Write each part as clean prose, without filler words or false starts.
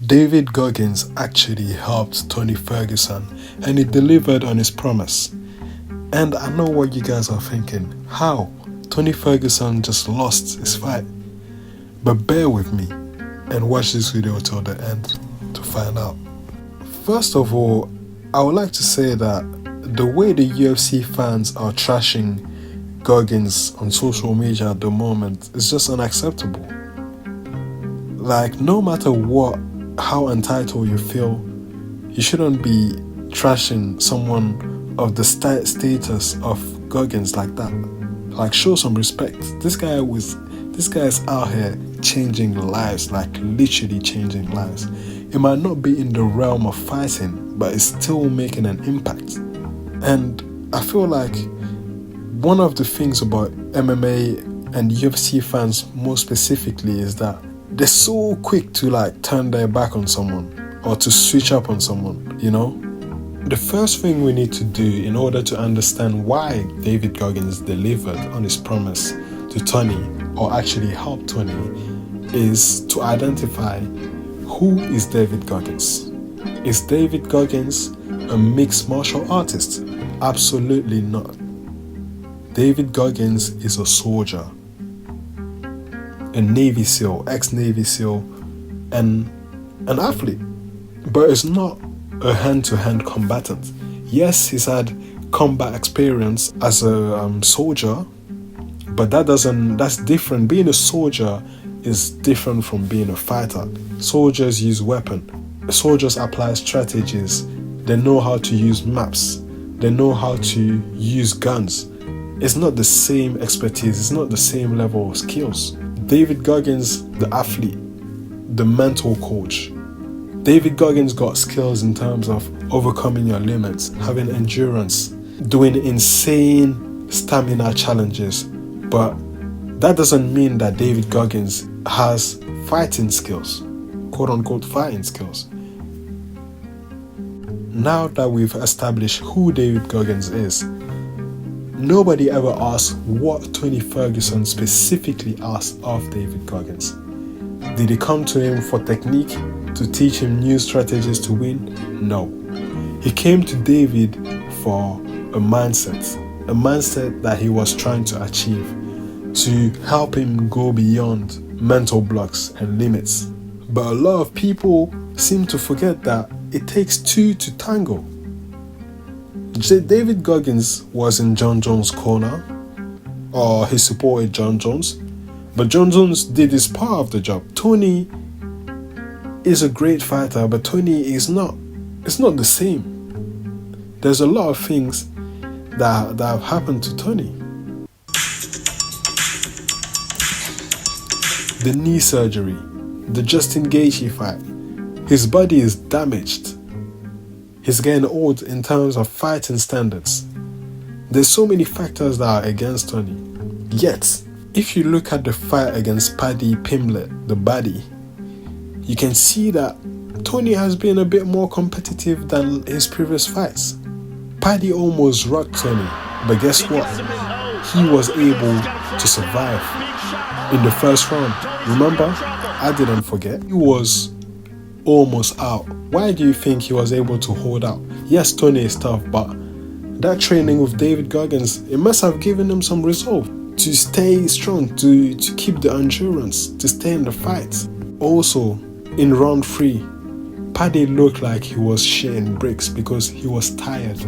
David Goggins actually helped Tony Ferguson and he delivered on his promise. And I know what you guys are thinking. How? Tony Ferguson just lost his fight. But bear with me and watch this video till the end to find out. First of all, I would like to say that the way the UFC fans are trashing Goggins on social media at the moment is just unacceptable. Like, no matter what, how entitled you feel, you shouldn't be trashing someone of the status of Goggins like that. Like, show some respect. This guy is out here changing lives, like literally changing lives. It might not be in the realm of fighting, but it's still making an impact. And I feel like one of the things about MMA and UFC fans more specifically is that they're so quick to like turn their back on someone or to switch up on someone, you know? The first thing we need to do in order to understand why David Goggins delivered on his promise to Tony, or actually helped Tony, is to identify who is David Goggins. Is David Goggins a mixed martial artist? Absolutely not. David Goggins is a soldier, a Navy SEAL, ex-Navy SEAL, and an athlete. But it's not a hand-to-hand combatant. Yes, he's had combat experience as a soldier, but that's different. Being a soldier is different from being a fighter. Soldiers use weapons. Soldiers apply strategies. They know how to use maps. They know how to use guns. It's not the same expertise. It's not the same level of skills. David Goggins, the athlete, the mental coach. David Goggins got skills in terms of overcoming your limits, having endurance, doing insane stamina challenges. But that doesn't mean that David Goggins has fighting skills, quote unquote fighting skills. Now that we've established who David Goggins is, nobody ever asked what Tony Ferguson specifically asked of David Goggins. Did he come to him for technique, to teach him new strategies to win? No. He came to David for a mindset that he was trying to achieve, to help him go beyond mental blocks and limits. But a lot of people seem to forget that it takes two to tango. David Goggins was in John Jones' corner, or he supported John Jones, but John Jones did his part of the job. Tony is a great fighter, but Tony is not. It's not the same. There's a lot of things that have happened to Tony. The knee surgery, the Justin Gaethje fight. His body is damaged. He's getting old in terms of fighting standards. There's so many factors that are against Tony. Yet, if you look at the fight against Paddy Pimblett, the baddie, you can see that Tony has been a bit more competitive than his previous fights. Paddy almost rocked Tony, but guess what? He was able to survive in the first round. Remember? I didn't forget. He was almost out. Why do you think he was able to hold out? Yes, Tony is tough, but that training with David Goggins, it must have given him some resolve to stay strong, to keep the endurance, to stay in the fight. Also, in round 3, Paddy looked like he was shitting bricks because he was tired.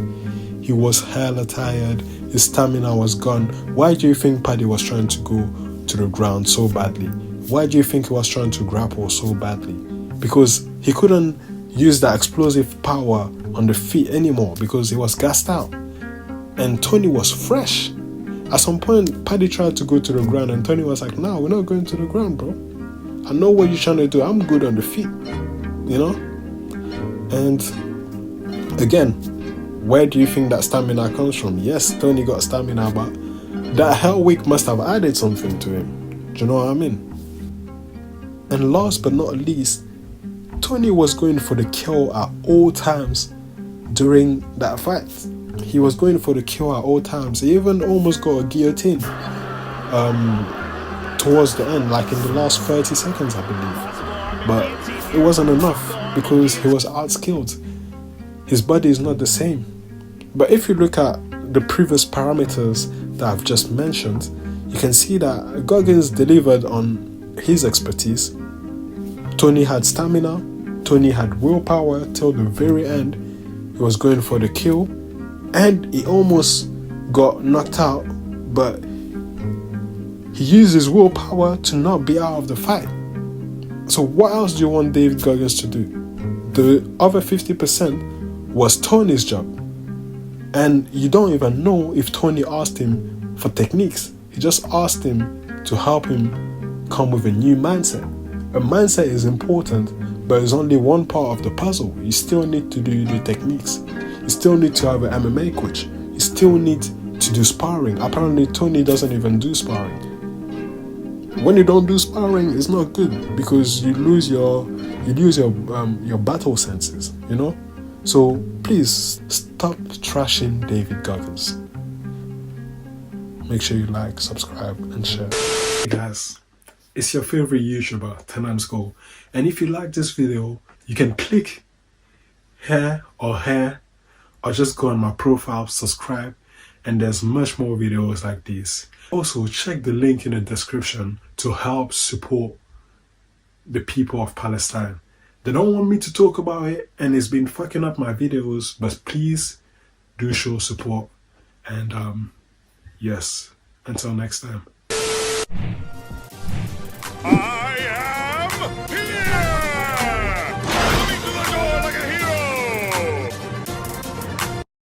He was hella tired. His stamina was gone. Why do you think Paddy was trying to go to the ground so badly? Why do you think he was trying to grapple so badly? Because he couldn't use that explosive power on the feet anymore because he was gassed out. And Tony was fresh. At some point, Paddy tried to go to the ground and Tony was like, "No, we're not going to the ground, bro. I know what you're trying to do. I'm good on the feet." You know? And again, where do you think that stamina comes from? Yes, Tony got stamina, but that Hell Week must have added something to him. Do you know what I mean? And last but not least, Tony was going for the kill at all times during that fight. He was going for the kill at all times. He even almost got a guillotine towards the end, like in the last 30 seconds, I believe. But it wasn't enough because he was outskilled. His body is not the same. But if you look at the previous parameters that I've just mentioned, you can see that Goggins delivered on his expertise. Tony had stamina, Tony had willpower till the very end. He was going for the kill, and he almost got knocked out, but he used his willpower to not be out of the fight. So what else do you want David Goggins to do? The other 50% was Tony's job. And you don't even know if Tony asked him for techniques. He just asked him to help him come with a new mindset. A mindset is important, but it's only one part of the puzzle. You still need to do the techniques. You still need to have an MMA coach. You still need to do sparring. Apparently, Tony doesn't even do sparring. When you don't do sparring, it's not good because you lose your battle senses. You know. So please stop trashing David Goggins. Make sure you like, subscribe, and share. Hey guys, it's your favorite YouTuber, Tenants Go. And if you like this video, you can click here, or just go on my profile, subscribe, and there's much more videos like this. Also, check the link in the description to help support the people of Palestine. They don't want me to talk about it, and it's been fucking up my videos, but please do show support. And yes, until next time.